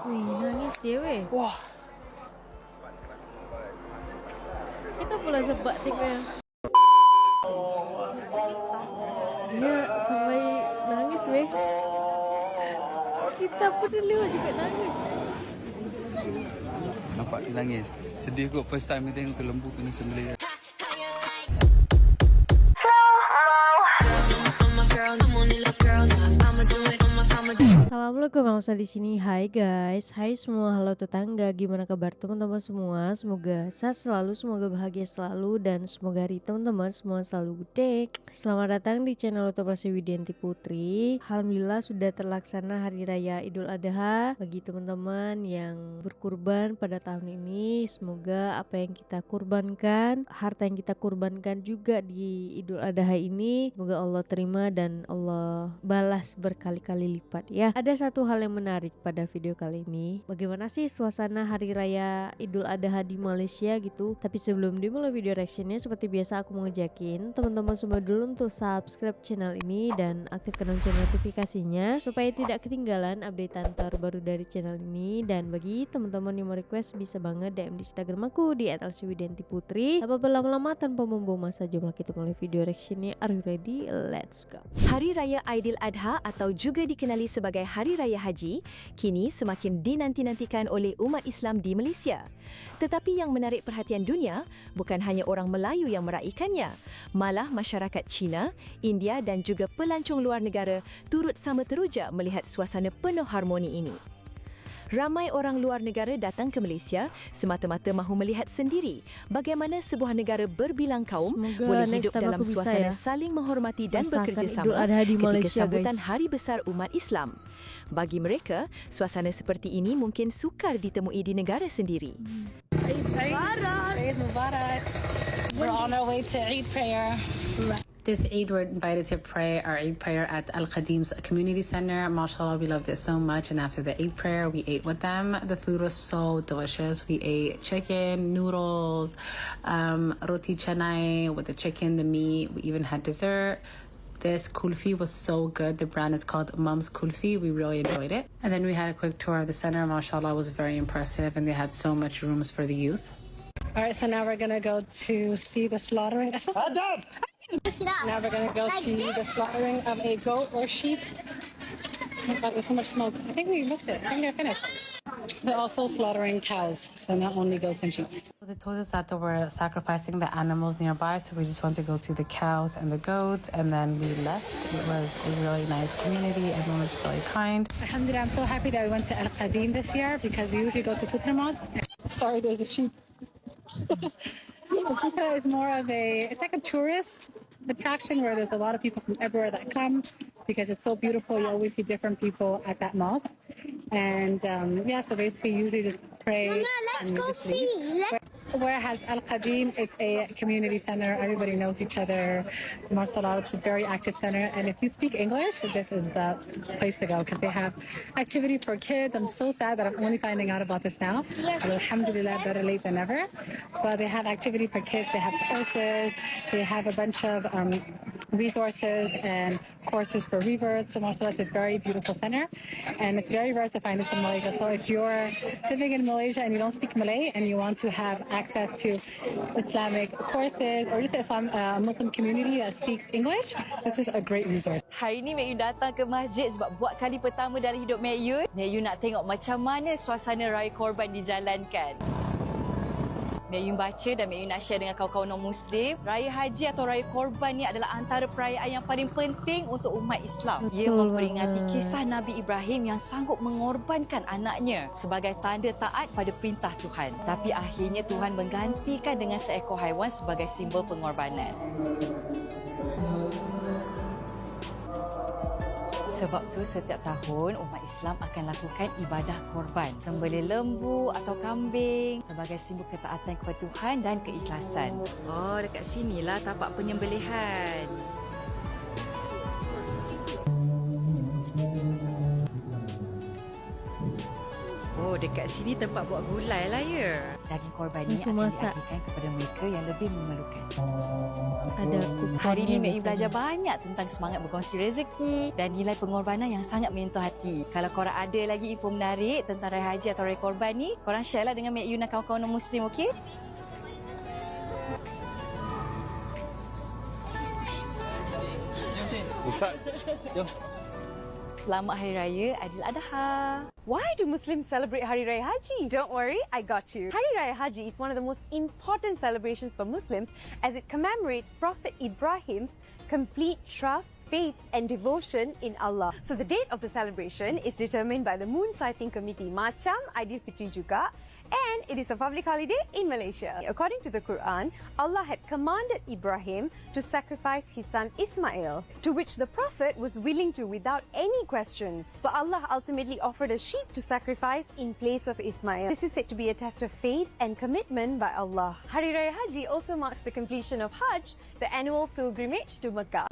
Wih, nangis dia weh. Wah. Kita pula sebab tengok dia sampai nangis weh. Kita pun dulu juga nangis. Nampak dia nangis. Sedih kot first time dia tengok lembu kena sembelih. Assalamualaikum warahmatullahi di sini. Hai guys, hai semua, halo tetangga. Gimana kabar teman-teman semua? Semoga sehat selalu, semoga bahagia selalu, dan semoga hari teman-teman semua selalu gede. Selamat datang di channel Otoprasi Widianti Putri. Alhamdulillah sudah terlaksana Hari Raya Idul Adha bagi teman-teman yang berkurban pada tahun ini. Semoga apa yang kita kurbankan, harta yang kita kurbankan juga di Idul Adha ini, semoga Allah terima dan Allah balas berkali-kali lipat ya. Ada satu hal yang menarik pada video kali ini. Bagaimana sih suasana Hari Raya Idul Adha di Malaysia gitu. Tapi sebelum dimulai video reactionnya, seperti biasa aku mau ngejakin teman-teman semua dulu untuk subscribe channel ini dan aktifkan lonceng notifikasinya supaya tidak ketinggalan updatean terbaru dari channel ini. Dan bagi teman-teman yang mau request, bisa banget DM di Instagram aku di @elsywidiantiputri. Apa berlama-lama tanpa membuang masa, jomlah kita mulai video reactionnya. Are you ready? Let's go. Hari Raya Aidil Adha atau juga dikenali sebagai Hari Raya Haji kini semakin dinanti-nantikan oleh umat Islam di Malaysia. Tetapi yang menarik perhatian dunia bukan hanya orang Melayu yang meraikannya, malah masyarakat Cina, India dan juga pelancong luar negara turut sama teruja melihat suasana penuh harmoni ini. Ramai orang luar negara datang ke Malaysia semata-mata mahu melihat sendiri bagaimana sebuah negara berbilang kaum Semoga boleh next hidup time dalam aku bisa suasana ya saling menghormati dan rasakan bekerjasama Idul Adha di ketika Malaysia, sambutan guys. Hari Besar Umat Islam. Bagi mereka, suasana seperti ini mungkin sukar ditemui di negara sendiri. Eid Mubarak. We're on our way to Eid prayer. This Eid, we're invited to pray our Eid prayer at Al Qadim's community center. MashaAllah, we loved it so much. And after the Eid prayer, we ate with them. The food was so delicious. We ate chicken, noodles, roti canai with the chicken, the meat. We even had dessert. This kulfi was so good. The brand is called Mum's Kulfi. We really enjoyed it. And then we had a quick tour of the center. MashaAllah, was very impressive. And they had so much rooms for the youth. All right, so now we're gonna go to see the slaughtering. Now we're gonna go see the slaughtering of a goat or sheep. Oh my God, there's so much smoke. I think we missed it. I think they're finished. They're also slaughtering cows, so not only goats and sheep. They told us that they were sacrificing the animals nearby, so we just want to go see the cows and the goats, and then we left. It was a really nice community. Everyone was really kind. Alhamdulillah, I'm so happy that we went to Al Qadim this year because we usually go to Kutra Mosque. Sorry, there's a sheep. Kutra is more of it's like a tourist attraction where there's a lot of people from everywhere that come because it's so beautiful. You always see different people at that mosque. And yeah, so basically usually just pray. Mama, let's go see. Whereas Al Qadim, it's a community center. Everybody knows each other. MashaAllah, it's a very active center. And if you speak English, this is the place to go because they have activity for kids. I'm so sad that I'm only finding out about this now. Yes. Alhamdulillah, better late than never. But they have activity for kids. They have courses. They have a bunch of resources and courses for reverts. So MashaAllah, it's a very beautiful center. And it's very rare to find this in Malaysia. So if you're living in Malaysia and you don't speak Malay and you want to have access to Islamic courses or just a Muslim community that speaks English, this is a great resource. Hari ni Mek Yun datang ke masjid sebab buat kali pertama dalam hidup Mek Yun. Mek Yun nak tengok macam mana suasana Raya Korban dijalankan. Mek Yun baca dan Mek Yun nak share dengan kawan-kawan non-Muslim. Raya Haji atau Raya Korban ni adalah antara perayaan yang paling penting untuk umat Islam. Ia Betul memperingati banget. kisah Nabi Ibrahim yang sanggup mengorbankan anaknya sebagai tanda taat pada perintah Tuhan. Tapi akhirnya Tuhan menggantikan dengan seekor haiwan sebagai simbol pengorbanan. Sebab tu setiap tahun umat Islam akan lakukan ibadah korban. Sembelih lembu atau kambing sebagai simbol ketaatan kepada Tuhan dan keikhlasan. Oh, dekat sinilah tapak penyembelihan. Oh, Oh, dekat sini tempat buat gulai lah ya. Daging korban ni Isu akan masak. diagihkan kepada mereka yang lebih memerlukan. Ada kuponnya Hari ini Mek Yu biasanya. belajar banyak tentang semangat berkongsi rezeki dan nilai pengorbanan yang sangat menyentuh hati. Kalau korang ada lagi info menarik tentang raya haji atau raya korban ni, korang share lah dengan Mek Yu dan kawan-kawan non-Muslim, okey? Ustaz, jom. Selamat Hari Raya Aidiladha. Why do Muslims celebrate Hari Raya Haji? Don't worry, I got you. Hari Raya Haji is one of the most important celebrations for Muslims as it commemorates Prophet Ibrahim's complete trust, faith and devotion in Allah. So the date of the celebration is determined by the Moon Sighting Committee, macam Aidilfitri juga, and it is a public holiday in Malaysia. According to the Quran, Allah had commanded Ibrahim to sacrifice his son Ismail, to which the Prophet was willing to without any questions. But Allah ultimately offered a sheep to sacrifice in place of Ismail. This is said to be a test of faith and commitment by Allah. Hari Raya Haji also marks the completion of Hajj, the annual pilgrimage to Mecca.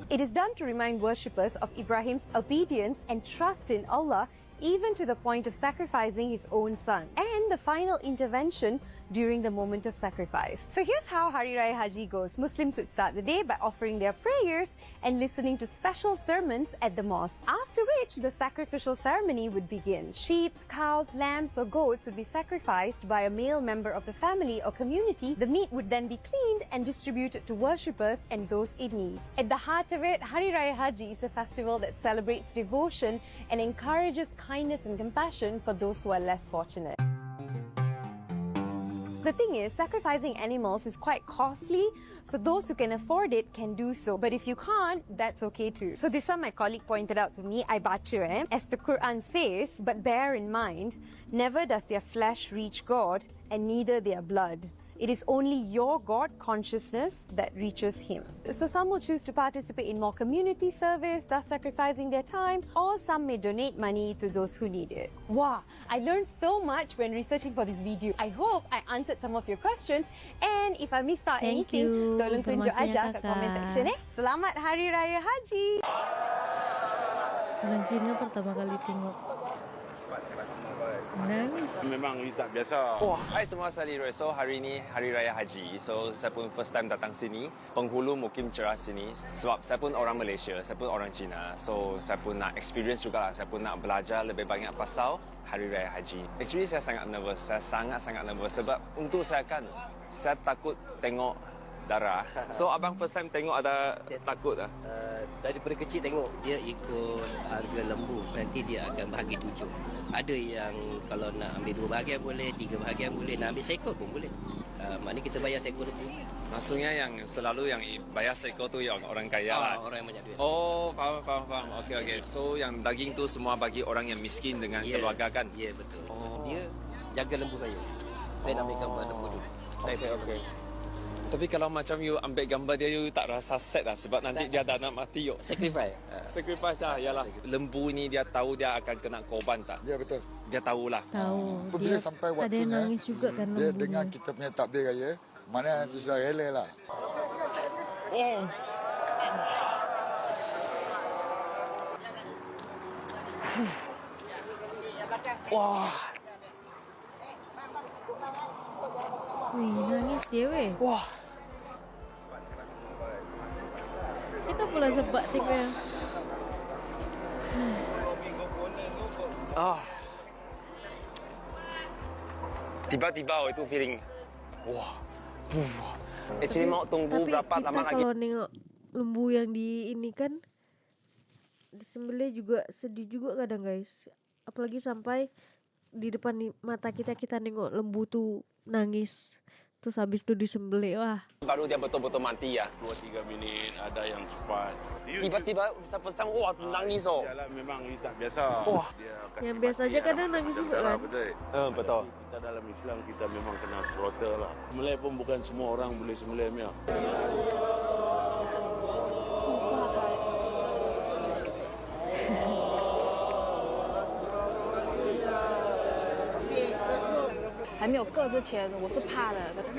It is done to remind worshippers of Ibrahim's obedience and trust in Allah, even to the point of sacrificing his own son, and the final intervention during the moment of sacrifice. So here's how Hari Raya Haji goes. Muslims would start the day by offering their prayers and listening to special sermons at the mosque, after which the sacrificial ceremony would begin. Sheep, cows, lambs or goats would be sacrificed by a male member of the family or community. The meat would then be cleaned and distributed to worshippers and those in need. At the heart of it, Hari Raya Haji is a festival that celebrates devotion and encourages kindness and compassion for those who are less fortunate. The thing is, sacrificing animals is quite costly, so those who can afford it can do so. But if you can't, that's okay too. So this one my colleague pointed out to me, I baca, as the Quran says, but bear in mind, never does their flesh reach God, and neither their blood. It is only your God consciousness that reaches Him. So some will choose to participate in more community service, thus sacrificing their time, or some may donate money to those who need it. Wow, I learned so much when researching for this video. I hope I answered some of your questions, and if I missed out Thank anything, you tolong tunjuk informasinya, aja kat comment Kakak. section Selamat Hari Raya Haji! Orang Cina pertama kali tengok nangis. Memang tak biasa. Oh, hai semua, saya Lee Roy. So, hari ini Hari Raya Haji. So, saya pun first time datang sini. Penghulu mukim cerah sini. Sebab saya pun orang Malaysia, saya pun orang Cina. So, saya pun nak experience juga lah. Saya pun nak belajar lebih banyak pasal Hari Raya Haji. Actually, saya sangat nervous. Saya sangat-sangat nervous. Sebab untuk saya kan, saya takut tengok darah. So, abang first time tengok ada takut lah? Daripada kecil tengok dia ikut harga lembu, nanti dia akan bahagi 7. Ada yang kalau nak ambil 2 bahagian boleh, 3 bahagian boleh, nak ambil seekor pun boleh. Maknanya kita bayar seekor lembu. Maksudnya yang selalu yang bayar seekor tu yang orang kaya lah. Orang yang banyak duit. Oh, faham. Okey. So yang daging tu semua bagi orang yang miskin dengan keluarga kan? Ya, betul. Dia jaga lembu saya. Saya nak ambil gambar lembu dulu. Saya Okey. Tapi kalau macam you ambil gambar dia, you tak rasa sad lah sebab nanti dia dah nak mati yuk. sacrifice. Sacrifice lah, yalah. Lembu ni dia tahu dia akan kena korban tak? Ya betul. Dia tahulah. Tahu. Bila Dia sampai ada yang waktunya, nangis juga kan dia lembunya. dengar kita punya takbir raya, mana tu sudah rela lah. Wah. Wih, nangis dia weh. Wah. Kita pula sebab tengok. Tiba-tiba itu feeling. Wah. Actually mau tunggu Tapi berapa kita lama lagi? kalau nengok lembu yang di ini kan disembelih juga sedih juga kadang guys. Apalagi sampai di depan mata kita nengok lembu tuh nangis. Terus habis itu disembelih, wah. Baru dia betul-betul mati ya. 2-3 minit, ada yang cepat. Tiba-tiba bisa pesan, wah nangis oh. Yalah, memang ini tak biasa. Wah. Dia kasih Yang biasa mati aja lah. kadang nangis juga kan. Betul. Betul. Kita dalam Islam kita memang kena slaughter lah. Sembelih pun bukan semua orang boleh sembelih Mia.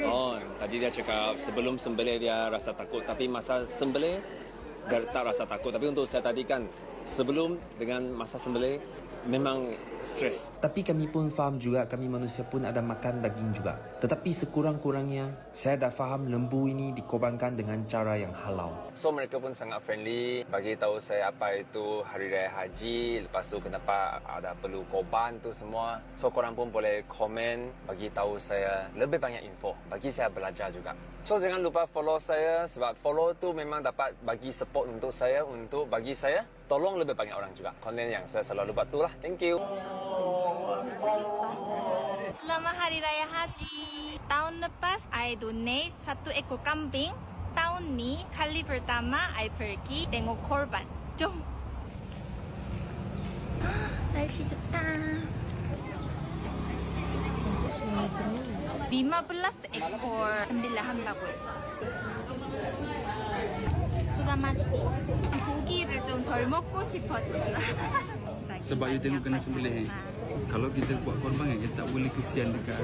Oh, tadi dia cakap sebelum sembelih dia rasa takut, tapi masa sembelih dia tak rasa takut. Tapi untuk saya tadi kan sebelum dengan masa sembelih memang stres. Tapi kami pun faham juga kami manusia pun ada makan daging juga. Tetapi sekurang-kurangnya saya dah faham lembu ini dikorbankan dengan cara yang halal. So mereka pun sangat friendly, bagi tahu saya apa itu Hari Raya Haji, lepas tu kenapa ada perlu korban tu semua. So korang pun boleh komen, bagi tahu saya lebih banyak info, bagi saya belajar juga. So jangan lupa follow saya, sebab follow tu memang dapat bagi support untuk saya, untuk bagi saya tolong lebih banyak orang juga. Konten yang saya selalu buat tu lah. Thank you. Selamat Hari Raya Haji. Tahun lepas, I donate 1 ekor kambing. Tahun ni, kali pertama, I pergi tengok korban. Jom. 날씨 좋다. 15 ekor sembelihan bagus. Sudah mati. 고기를 좀 덜 먹고 싶어졌나. Sebab you tengok kena sembelih. Kalau kita buat korban kan, kita tak boleh kesian dekat.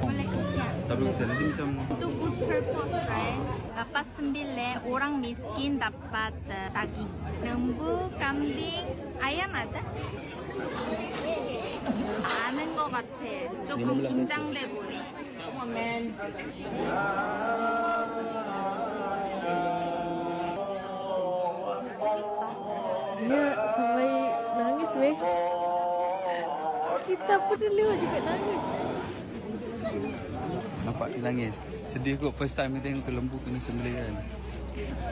Boleh kesian. Tak boleh kesian. Jadi macam Itu good purpose, right? Dapat sembelih, orang miskin dapat daging. lembu, kambing, ayam ada? 아는 것 같아. 조금 긴장돼 보여. Dia sampai nangis weh. Kita pun dulu juga nangis. nampak dia nangis. Sedih kot first time dia tengok lembu kena sembelih kan.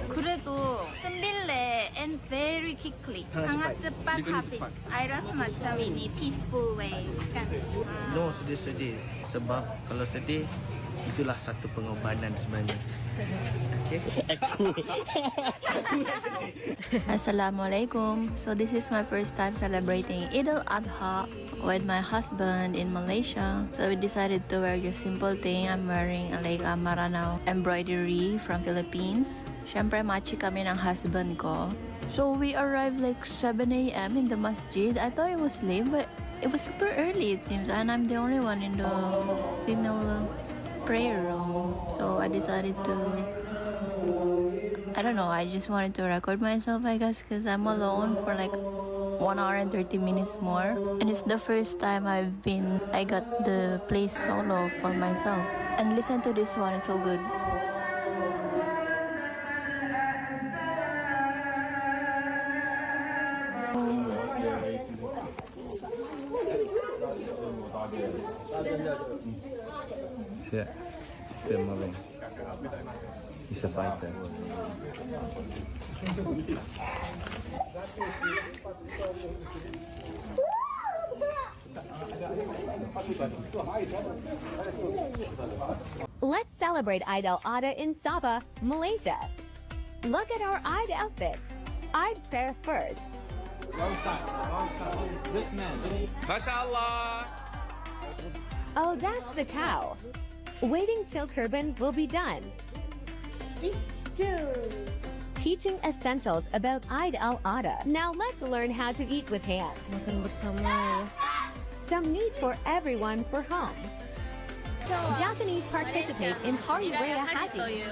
그래도 sembelih ends very quickly. sangat cepat habis. I rasa macam ini peaceful way kan. No, sedih-sedih. Sebab kalau sedih, itulah satu pengorbanan sebenarnya. Okay. Assalamualaikum. So this is my first time celebrating Eid al-Adha with my husband in Malaysia. So we decided to wear just simple thing. I'm wearing like a Maranao embroidery from Philippines. Syempre machi kami ng husband ko. So we arrived like 7 a.m. in the masjid. I thought it was late, but it was super early it seems, and I'm the only one in the female prayer room. So I decided to, I don't know, I just wanted to record myself, I guess, because I'm alone for like 1 hour and 30 minutes more. And it's the first time I got the place solo for myself. And listen to this one, it's so good. Siap. Still moving. He's a fighter. Let's celebrate Eid al-Adha in Sabah, Malaysia. Look at our Eid outfits. Eid prayer first. MashaAllah. Oh, that's the cow. Waiting till kurban will be done. Teaching essentials about Eid al-Adha. Now let's learn how to eat with hands. Makan bersama ya. Some meat for everyone for home. Japanese participate in Hari Raya Haji.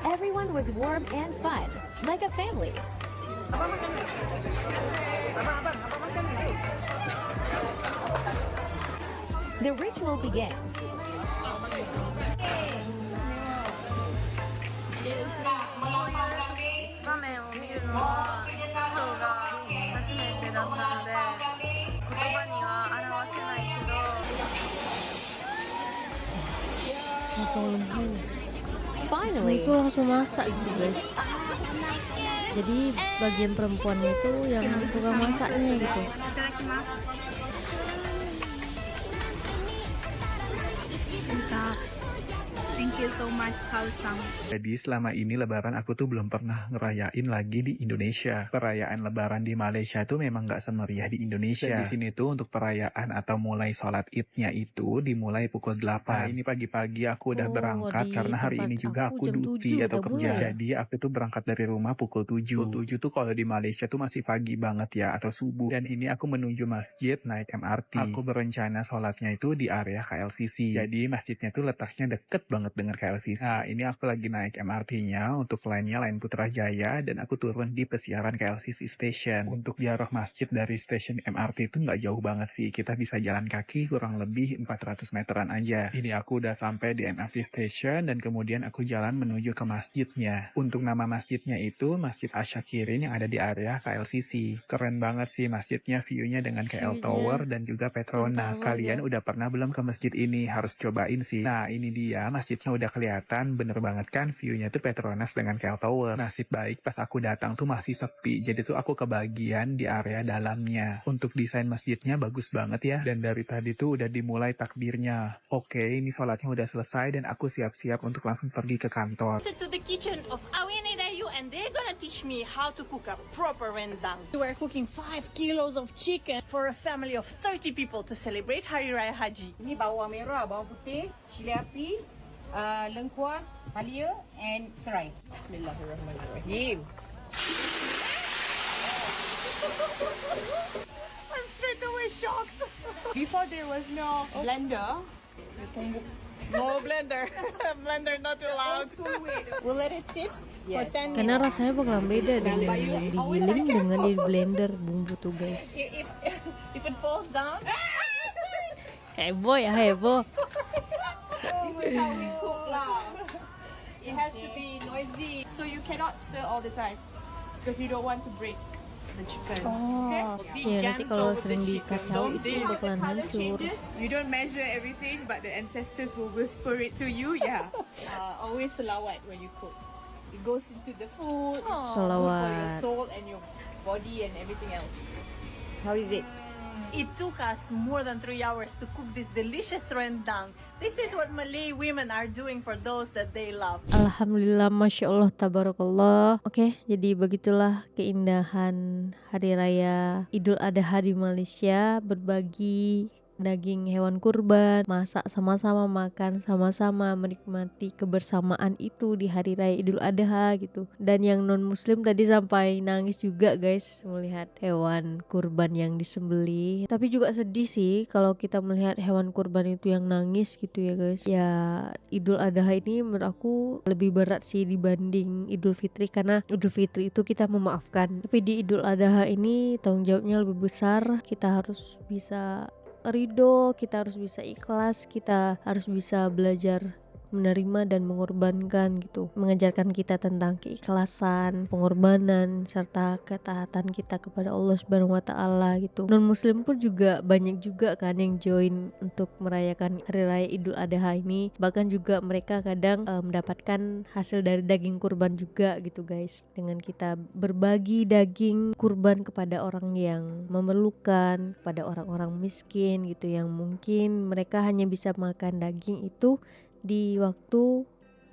Everyone was warm and fun, like a family. The ritual begins. Finally, itu langsung masak gitu guys. Jadi bagian perempuannya itu yang suka masaknya gitu. Thank you so much, Kalsang. Jadi selama ini lebaran aku tuh belum pernah ngerayain lagi di Indonesia. Perayaan lebaran di Malaysia tuh memang gak semeriah di Indonesia. Dan di sini tuh untuk perayaan atau mulai sholat idnya itu dimulai pukul 8. Nah, ini pagi-pagi aku udah berangkat karena hari ini juga aku duty atau kerja. Jadi aku tuh berangkat dari rumah pukul 7. Pukul 7 tuh kalau di Malaysia tuh masih pagi banget ya atau subuh. Dan ini aku menuju masjid naik MRT. Aku berencana sholatnya itu di area KLCC. Jadi masjidnya tuh letaknya deket banget dengan dengar KLCC. Nah, ini aku lagi naik MRT-nya untuk line-nya Line Putrajaya dan aku turun di pesiaran KLCC Station. Untuk jarak masjid dari stasiun MRT itu nggak jauh banget sih. Kita bisa jalan kaki kurang lebih 400 meteran aja. Ini aku udah sampai di MRT Station dan kemudian aku jalan menuju ke masjidnya. Untuk nama masjidnya itu Masjid Asyakirin yang ada di area KLCC. Keren banget sih masjidnya, view-nya dengan KL Tower dan juga Petronas. Kalian udah pernah belum ke masjid ini? Harus cobain sih. Nah, ini dia masjidnya udah kelihatan, bener banget kan view-nya tuh Petronas dengan KL Tower. Nasib baik pas aku datang tuh masih sepi, jadi tuh aku kebagian di area dalamnya. Untuk desain masjidnya bagus banget ya, dan dari tadi tuh udah dimulai takbirnya. Oke, ini sholatnya udah selesai dan aku siap-siap untuk langsung pergi ke kantor. To the kitchen of Awin Rayu and they're gonna teach me how to cook a proper rendang. We're cooking 5 kilos of chicken for a family of 30 people to celebrate Hari Raya Haji. Ini bawang merah, bawang putih, cili api, lengkuas, halia and serai. Bismillahirrahmanirrahim. I'm straight away shocked. Before there was no blender. No blender. Blender not allowed. We'll let it sit for 10 Karena minutes. rasanya bakalan beda dengan yang digiling dengan di blender bumbu tuh guys. If it falls down. Heboh ya, heboh. This is how we cook lah. It has to be noisy, so you cannot stir all the time because you don't want to break the chicken. Okay? Be Ya nanti kalau gentle sering with the chicken. dikacau Don't itu see bakalan the color hancur. changes. You don't measure everything, but the ancestors will whisper it to you. Yeah. Always salawat when you cook. It goes into the food. It's good for your Salawat. soul and your body and everything else. How is it? It took us more than 3 hours to cook this delicious rendang. This is what Malay women are doing for those that they love. Alhamdulillah, Masya Allah, Tabarakallah. Oke, jadi begitulah keindahan Hari Raya Idul Adha di Malaysia. Berbagi daging hewan kurban, masak sama-sama, makan sama-sama, menikmati kebersamaan itu di Hari Raya Idul Adha gitu. Dan yang non muslim tadi sampai nangis juga guys melihat hewan kurban yang disembelih. Tapi juga sedih sih kalau kita melihat hewan kurban itu yang nangis gitu ya guys. Ya Idul Adha ini menurut aku lebih berat sih dibanding Idul Fitri, karena Idul Fitri itu kita memaafkan. Tapi di Idul Adha ini tanggung jawabnya lebih besar. Kita harus bisa ridho, kita harus bisa ikhlas, kita harus bisa belajar menerima dan mengorbankan gitu, mengajarkan kita tentang keikhlasan, pengorbanan serta ketaatan kita kepada Allah Subhanahu wa taala gitu. Non muslim pun juga banyak juga kan yang join untuk merayakan Hari Raya Idul Adha ini, bahkan juga mereka kadang mendapatkan hasil dari daging kurban juga gitu guys, dengan kita berbagi daging kurban kepada orang yang memerlukan, kepada orang-orang miskin gitu yang mungkin mereka hanya bisa makan daging itu di waktu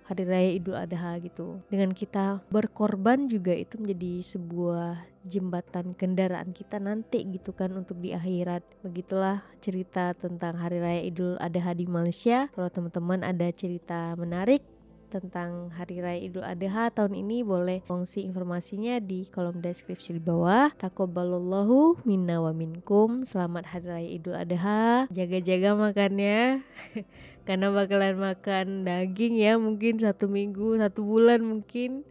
Hari Raya Idul Adha gitu. Dengan kita berkorban juga itu menjadi sebuah jembatan kendaraan kita nanti gitu kan untuk di akhirat. Begitulah cerita tentang Hari Raya Idul Adha di Malaysia. Kalau teman-teman ada cerita menarik tentang Hari Raya Idul Adha tahun ini, boleh kongsi informasinya di kolom deskripsi di bawah. Taqabbalallahu minna wa minkum. Selamat Hari Raya Idul Adha. Jaga-jaga makannya karena bakalan makan daging ya, mungkin 1 minggu, 1 bulan mungkin.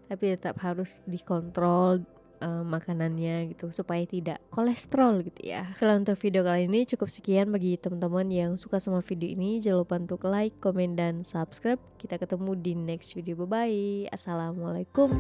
Tapi tetap harus dikontrol makanannya gitu supaya tidak kolesterol gitu ya. Kalau untuk video kali ini cukup sekian. Bagi teman-teman yang suka sama video ini, jangan lupa untuk like, komen, dan subscribe. Kita ketemu di next video. Bye bye. Assalamualaikum.